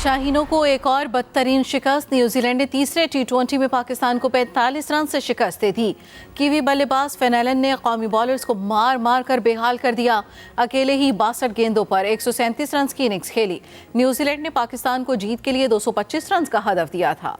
शाहीनों को एक और बदतरीन शिकस्त। न्यूजीलैंड ने तीसरे T20 में पाकिस्तान को 45 रन से शिकस्त दे दी। कीवी बल्लेबाज फेनेलन ने कौमी बॉलर्स को मार मार कर बेहाल कर दिया। अकेले ही 62 गेंदों पर 137 रन की इनिंग्स खेली। न्यूजीलैंड ने पाकिस्तान को जीत के लिए 225 रन का हदफ दिया था।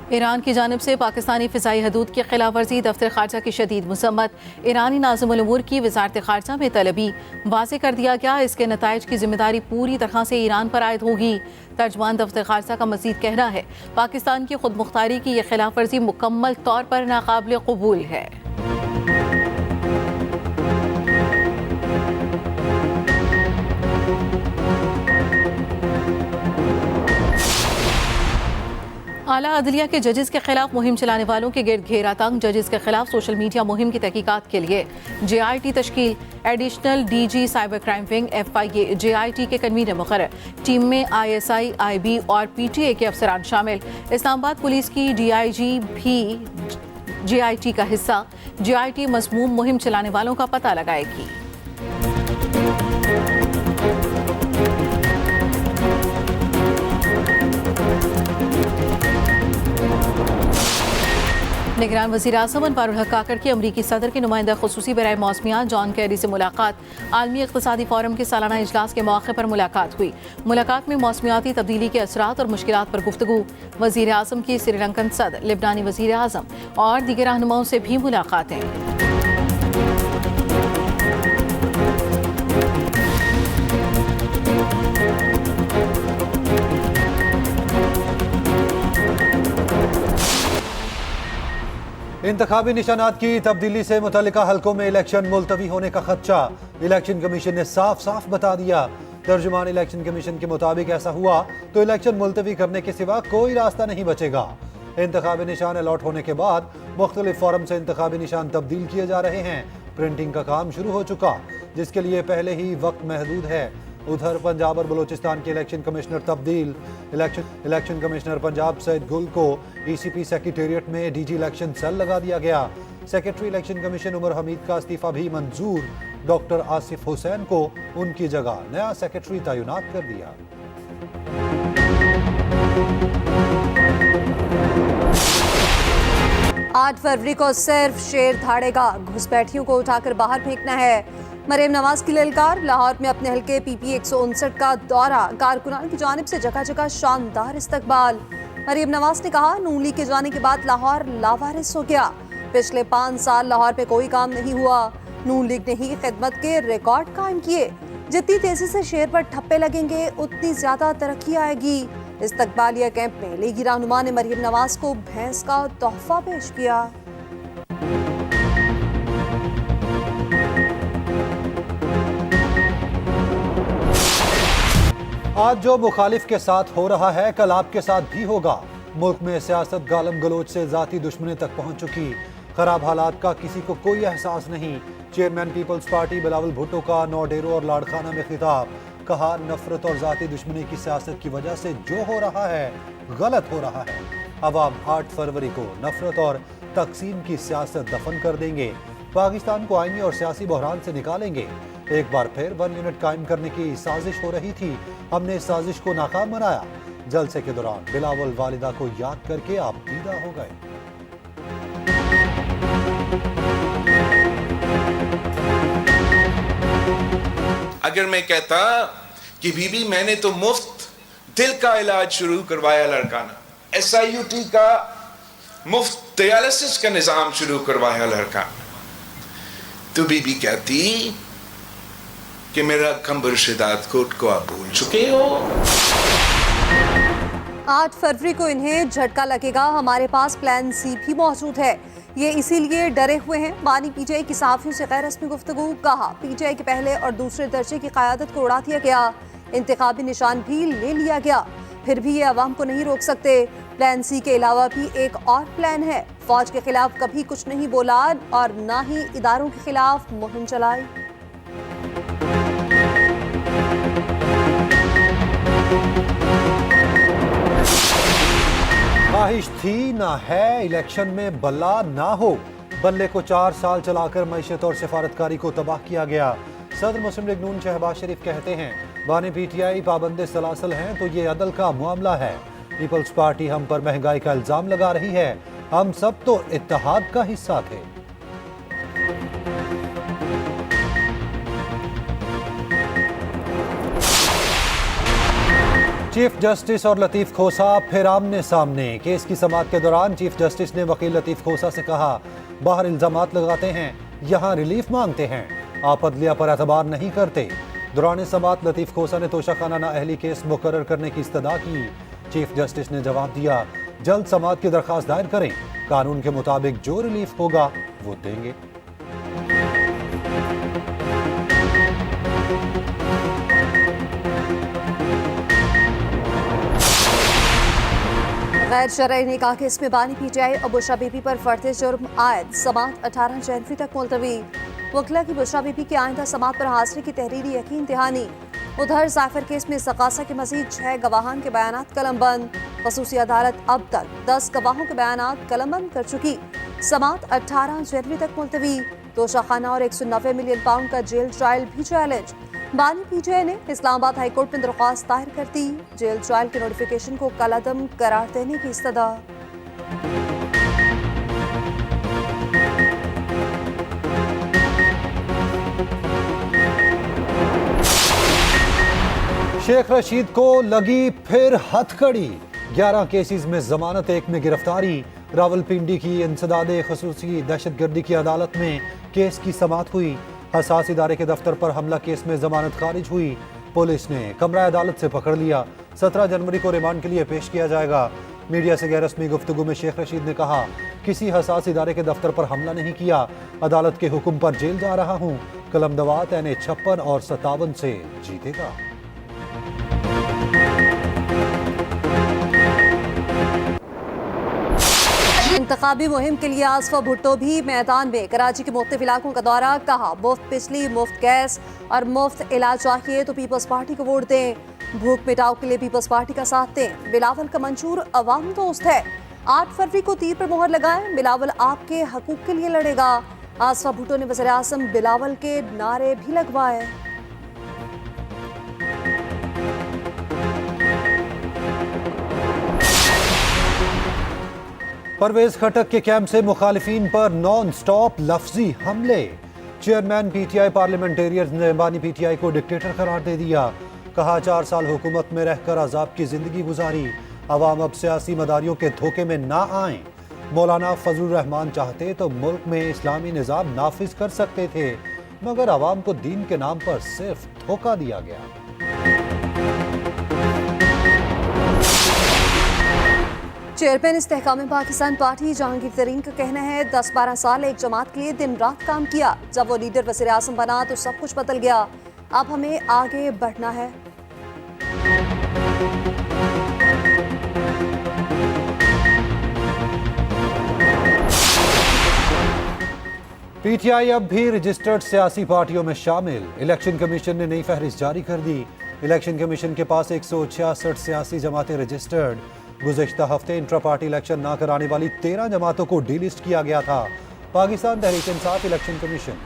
ईरान की जानिब से पाकिस्तानी फ़िज़ाई हदूद की खिलाफ वर्जी, दफ्तर खारजा की शदीद मसम्मत। ईरानी नाज़िमुल उमूर की वज़ारत खारजा में तलबी। वाज़ेह कर दिया गया, इसके नताइज की जिम्मेदारी पूरी तरह से ईरान पर आयद होगी। तर्जमान दफ्तर खारजा का मज़ीद कहना है, पाकिस्तान की खुद मुख्तारी की यह खिलाफ वर्जी मुकम्मल तौर पर नाकाबिल कबूल है। आला अदलिया के जजेस के खिलाफ मुहिम चलाने वालों के गिर्द घेरा तंग। जजेस के खिलाफ सोशल मीडिया मुहिम की तहकीकात के लिए JIT तश्कील। Additional DG cyber crime wing FIA JIT के कन्वीनर मुकर्रर। टीम में ISI, IB और PTA के अफसरान शामिल। इस्लामाबाद पुलिस की DIG भी JIT का हिस्सा। JIT मज़मूम मुहिम चलाने वालों का पता लगाएगी। निगरान वज़ीर आज़म अनवारुल हक काकड़ की अमरीकी सदर के नुमाइंदा खुसूसी बराए मौसमियात जॉन कैरी से मुलाकात। आलमी इक़्तिसादी फ़ोरम के सालाना इजलास के मौके पर मुलाकात हुई। मुलाकात में मौसमियाती तब्दीली के असरात और मुश्किलात पर गुफ्तगू। वज़ीर आज़म की श्रीलंकन सदर, लेबनानी वज़ीर आज़म और दीगर रहनुमाओं से भी मुलाकातें। इंतखाबी निशानात की तब्दीली से मुतल्लिका हलकों में इलेक्शन मुलतवी होने का खदशा। इलेक्शन कमीशन ने साफ साफ बता दिया। तर्जुमान इलेक्शन कमीशन के मुताबिक ऐसा हुआ तो इलेक्शन मुलतवी करने के सिवा कोई रास्ता नहीं बचेगा। इंतखाबी निशान अलॉट होने के बाद मुख्तलिफ फॉरम से इंतखाबी निशान तब्दील किए जा रहे हैं। प्रिंटिंग का काम शुरू हो चुका, जिसके लिए पहले ही वक्त महदूद है। उधर पंजाब और बलूचिस्तान के इलेक्शन कमिश्नर तब्दील। इलेक्शन कमिश्नर पंजाब सैयद गुल को ECP सेक्रेटेरिएट में DG इलेक्शन सेल लगा दिया गया। Secretary election commission Umar Hamid का इस्तीफा भी मंजूर। डॉक्टर आसिफ हुसैन को उनकी जगह नया सेक्रेटरी तैनात कर दिया। 8 फरवरी को सिर्फ शेर धाड़ेगा, घुसपैठियों को उठाकर बाहर फेंकना है। मरीम नवाज की ललकार। लाहौर में अपने हल्के PP 159 का दौरा। कारकुनान की जानिब से जगह जगह शानदार इस्तकबाल। मरीम नवाज ने कहा, नून लीग के जाने के बाद लाहौर लावारिस हो गया। पिछले 5 साल लाहौर पे कोई काम नहीं हुआ। नून लीग ने ही खिदमत के रिकॉर्ड कायम किए। जितनी तेजी से शेर पर ठप्पे लगेंगे उतनी ज्यादा तरक्की आएगी। इस्तकबालिया कैंप में लीगी रहनुमा ने मरीम नवाज को भैंस का तोहफा पेश किया। आज जो मुखालिफ के साथ हो रहा है कल आपके साथ भी होगा। मुल्क में सियासत गालम गलोच से जाती दुश्मनी तक पहुंच चुकी। खराब हालात का किसी को कोई एहसास नहीं। चेयरमैन पीपल्स पार्टी बिलावल भुट्टो का नौडेरो और लाड़खाना में खिताब। कहा, नफरत और जाती दुश्मनी की सियासत की वजह से जो हो रहा है गलत हो रहा है। अवाम 8 फरवरी को नफरत और तकसीम की सियासत दफन कर देंगे। पाकिस्तान को आईनी और सियासी बहरान से निकालेंगे। एक बार फिर 1 यूनिट कायम करने की साजिश हो रही थी, हमने इस साजिश को नाकाम बनाया। जलसे के दौरान बिलावल वालिदा को याद करके आप दीदा हो गए। अगर मैं कहता कि बीबी मैंने तो मुफ्त दिल का इलाज शुरू करवाया लड़काना, SIUT का मुफ्त डायलिसिस का निजाम शुरू करवाया लड़काना, तो बीबी कहती कि मेरा कंबर शिदात कोट को आप भूल चुके हो। 8 फरवरी को इन्हें झटका लगेगा। हमारे पास प्लान C भी मौजूद है। ये इसीलिए डरे हुए हैं। बानी PTI की सहाफ़ियों से गैर रस्मी गुफ्तगू। कहा, PTI के पहले और दूसरे दर्जे की क़यादत को उड़ा दिया गया। इंतखाबी निशान भी ले लिया गया। फिर भी ये अवाम को नहीं रोक सकते। प्लान C के अलावा भी एक और प्लान है। फौज के खिलाफ कभी कुछ नहीं बोला और ना ही इदारों के खिलाफ मुहिम चलाई। ख्वाहिश थी ना है इलेक्शन में बल्ला ना हो, बल्ले को 4 साल चलाकर मैशत और सिफारतकारी को तबाह किया गया। सदर मुस्लिम लीग नून शहबाज शरीफ कहते हैं बानी पीटीआई पाबंद सलासल हैं तो ये अदल का मामला है। पीपल्स पार्टी हम पर महंगाई का इल्जाम लगा रही है, हम सब तो इत्तेहाद का हिस्सा थे। चीफ जस्टिस और लतीफ खोसा फिर आमने सामने। केस की समाअत के दौरान चीफ जस्टिस ने वकील लतीफ खोसा से कहा, बाहर इल्जामात लगाते हैं, यहाँ रिलीफ मांगते हैं, आप अदलिया पर एतबार नहीं करते। दौरान समाअत लतीफ खोसा ने तोशाखाना नाअहली केस मुकर्रर करने की इस्तदा की। चीफ जस्टिस ने जवाब दिया, जल्द समाअत की दरख्वास्त दायर करें, कानून के मुताबिक जो रिलीफ होगा वो देंगे। गैर शरई निकाह केस में बानी पीटीआई और बुशरा बीबी पर फर्द जुर्म आयद समाअत 18 जनवरी तक मुलतवी। वकला की बुशरा बीबी की आइंदा समाअत पर हाजिरी की तहरीरी यकीन दहानी। उधर जाफर केस में सकासा के मजीद 6 गवाहान के बयानात कलमबंद। खसूसी अदालत अब तक 10 गवाहों के बयानात कलमबंद कर चुकी। समाअत 18 जनवरी तक मुलतवी। तोशाखाना और 190 मिलियन पाउंड का जेल ट्रायल भी चैलेंज। बानी पीटीआई ने इस्लामाबाद हाई कोर्ट में दरख्वास्त दायर कर दी। जेल ट्रायल के नोटिफिकेशन को कलअदम करार देने की इस्तदा। शेख रशीद को लगी फिर हथकड़ी। 11 केसेस में जमानत, 1 में गिरफ्तारी। रावलपिंडी की इंसदादे खसूसी दहशतगर्दी की अदालत में केस की समाअत हुई। हसास इदारे के दफ्तर पर हमला केस में जमानत खारिज हुई। पुलिस ने कमरा अदालत से पकड़ लिया। 17 जनवरी को रिमांड के लिए पेश किया जाएगा। मीडिया से गैर रस्मी गुफ्तगू में शेख रशीद ने कहा, किसी हसास इदारे के दफ्तर पर हमला नहीं किया, अदालत के हुक्म पर जेल जा रहा हूँ। कलमदवात NA 56 और 57 से जीतेगा। इंतखाबी मुहिम के लिए आसफा भुट्टो भी मैदान में। कराची के मुख्तलिफ इलाकों का दौरा, कहा मुफ्त बिजली, मुफ्त गैस और मुफ्त इलाज चाहिए तो पीपल्स पार्टी को वोट दें। भूख मिटाओ के लिए पीपल्स पार्टी का साथ दें। बिलावल का मंशूर अवाम दोस्त है। 8 फरवरी को तीर पर मोहर लगाएं, बिलावल आपके हकूक के लिए लड़ेगा। आसफा भुट्टो ने वज़ीर आज़म बिलावल के नारे भी लगवाए। परवेज खटक के कैंप से मुखालिफिन पर नॉन स्टॉप लफ्जी हमले। चेयरमैन पीटीआई पार्लियामेंटेरियंस ने बानी पीटीआई को डिक्टेटर करार दे दिया। कहा 4 साल हुकूमत में रहकर अजाब की जिंदगी गुजारी, अवाम अब सियासी मदारियों के धोखे में ना आए। मौलाना फजलुर रहमान चाहते तो मुल्क में इस्लामी निज़ाम नाफिज कर सकते थे, मगर अवाम को दीन के नाम पर सिर्फ धोखा दिया गया। चेयरमैन इस्तेहकाम पाकिस्तान पार्टी जहांगीर तरीन का कहना है 10-12 साल एक जमात के लिए दिन रात काम किया, जब वो लीडर वज़ीर आज़म बना तो सब कुछ बदल गया, अब हमें आगे बढ़ना है। पीटीआई अब भी रजिस्टर्ड सियासी पार्टियों में शामिल। इलेक्शन कमीशन ने नई फहरिस्त जारी कर दी। इलेक्शन कमीशन के पास 166 सियासी जमातें रजिस्टर्ड। गुज़श्ता हफ्ते इंट्रा पार्टी इलेक्शन ना कराने वाली 13 जमातों को डीलिस्ट किया गया था। Pakistan Tehreek Insaf election commission.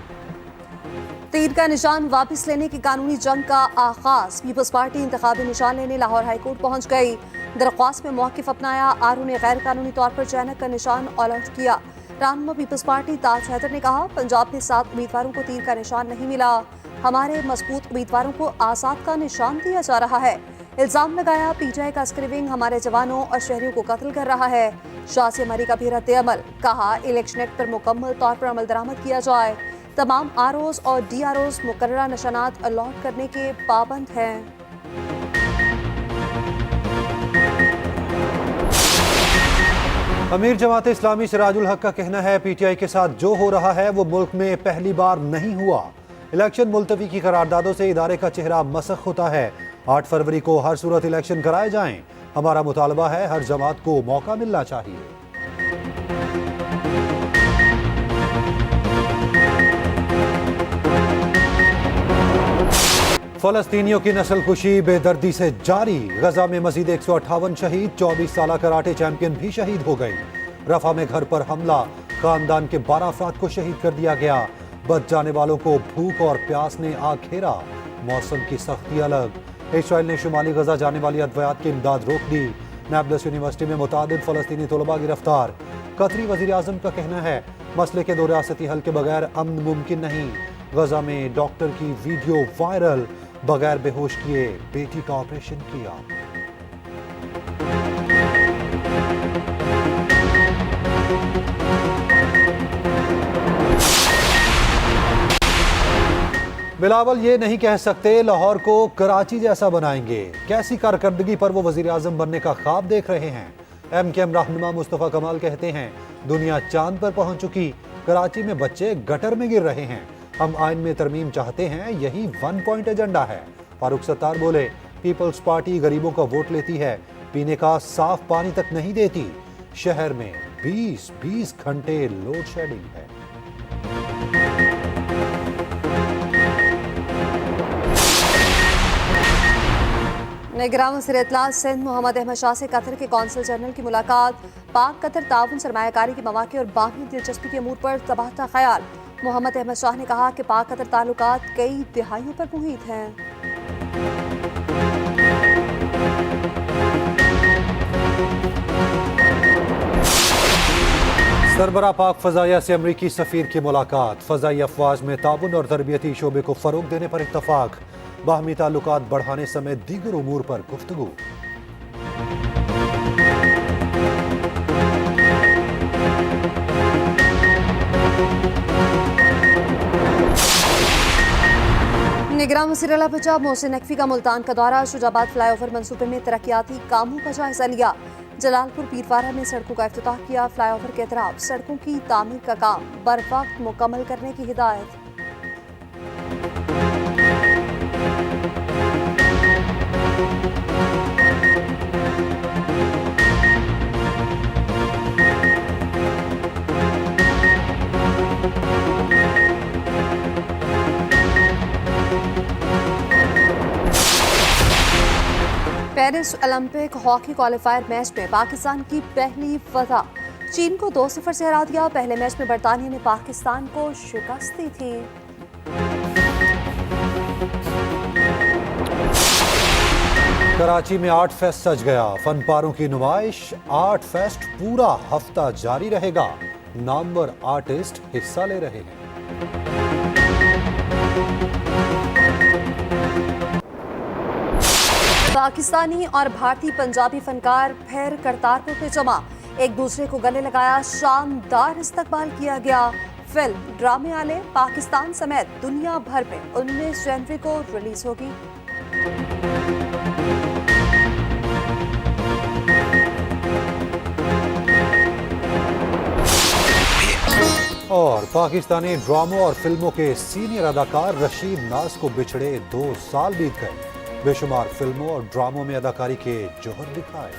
तीर का निशान वापस लेने की कानूनी जंग का आगाज। पीपल्स पार्टी इंतखाबी निशान लेने लाहौर हाई कोर्ट पहुंच गई। दरख्वास्त में मौक़िफ़ अपनाया। आरू ने गैर कानूनी तौर पर चैनक का निशान अलर्ट किया। रहनुमा पीपल्स पार्टी ताज हैदर ने कहा, पंजाब में 7 उम्मीदवारों को तीर का निशान नहीं मिला, हमारे मजबूत उम्मीदवारों को आज़ाद का निशान दिया जा रहा है। इल्जाम लगाया पीटीआई का अस्करी विंग हमारे जवानों और शहरियों को कत्ल कर रहा है। शाह से हमारी का भी रद्द-ए-अमल। कहा, इलेक्शन एक्ट पर मुकम्मल तौर पर अमल दरामद किया जाए। तमाम आरओज और डीआरओज मुकर्ररा निशानात अलॉट करने के पाबंद हैं। अमीर जमात इस्लामी सिराजुल हक का कहना है, पीटीआई के साथ जो हो रहा है वो मुल्क में पहली बार नहीं हुआ। इलेक्शन मुलतवी की करारदादों से इदारे का चेहरा मसख होता है। 8 फरवरी को हर सूरत इलेक्शन कराए जाएं। हमारा मुतालबा है हर जमात को मौका मिलना चाहिए। फलस्तीनियों की नस्लकुशी बेदर्दी से जारी। गजा में मजीद 158 शहीद, 24 साल कराटे चैंपियन भी शहीद हो गई। रफा में घर पर हमला, खानदान के 12 अफराद को शहीद कर दिया गया। बच जाने वालों को भूख और प्यास ने आ घेरा। मौसम की सख्ती अलग। इसराइल ने शुमाली गजा जाने वाली अद्वियात की इमदाद रोक दी। नाबलस यूनिवर्सिटी में मुतादिद फलस्तीनी तलबा गिरफ्तार। कतरी वजीर आजम का कहना है मसले के दो रियासती हल के बगैर अमन मुमकिन नहीं। गजा में डॉक्टर की वीडियो वायरल, बगैर बेहोश किए बेटी का ऑपरेशन किया। बिलावल ये नहीं कह सकते लाहौर को कराची जैसा बनाएंगे। कैसी कारकर्दगी पर वो वजीर आजम बनने का ख्वाब देख रहे हैं। MKM रहनुमा मुस्तफा कमाल कहते हैं दुनिया चांद पर पहुंच चुकी, कराची में बच्चे गटर में गिर रहे हैं। हम आइन में तरमीम चाहते हैं, यही 1 पॉइंट एजेंडा है। फारूक सत्तार बोले पीपल्स पार्टी गरीबों का वोट लेती है, पीने का साफ पानी तक नहीं देती। शहर में 20-20 घंटे लोड शेडिंग है। निगरान वज़ीर इत्तलात सिंध मोहम्मद अहमद शाह से कतर के कौंसल जनरल की मुलाकात। पाक कतर ताउन सरमायाकारी के मौके और बाहमी दिलचस्पी के अमूर पर तबादला ख्याल। मोहम्मद अहमद शाह ने कहा कि पाक कतर ताल्लुकात कई दिहाइयों पर मुहित हैं। सरबरा पाक फजाइया से अमरीकी सफीर की मुलाकात। फजाई अफवाज में ताउन और तरबियती शोबे को फरोग देने पर इत्तफाक। बाहमी ताल्लुकात बढ़ाने समेत दीगर उमूर पर गुफ्तगू। निगरान वज़ीर आला पंजाब मोहसिन नकवी का मुल्तान का दौरा। शुजाबाद फ्लाईओवर मंसूबे में तरक्याती कामों का जायजा लिया। जलालपुर पीरवारा में सड़कों का इफ्तिताह किया। फ्लाईओवर के अतराफ सड़कों की तामीर का काम बरवक्त मुकम्मल करने की हिदायत। Paris Olympic hockey qualifier match में पाकिस्तान की पहली फतह। चीन को 2-0 से हरा दिया। पहले मैच में बरतानिया ने पाकिस्तान को शिकस्त दी थी। कराची में आर्ट फेस्ट सज गया। फनपारों की नुमाइश। आर्ट फेस्ट पूरा हफ्ता जारी रहेगा। नामवर आर्टिस्ट हिस्सा ले रहे हैं। पाकिस्तानी और भारतीय पंजाबी फनकार फिर करतारपुर पे जमा। एक दूसरे को गले लगाया। शानदार इस्तकबाल किया गया। फिल्म ड्रामे आले पाकिस्तान समेत दुनिया भर में 19 जनवरी को रिलीज होगी। और पाकिस्तानी ड्रामों और फिल्मों के सीनियर अदाकार रशीद नाज को बिछड़े 2 साल बीत गए। बेशुमार फिल्मों और ड्रामों में अदाकारी के जौहर दिखाए।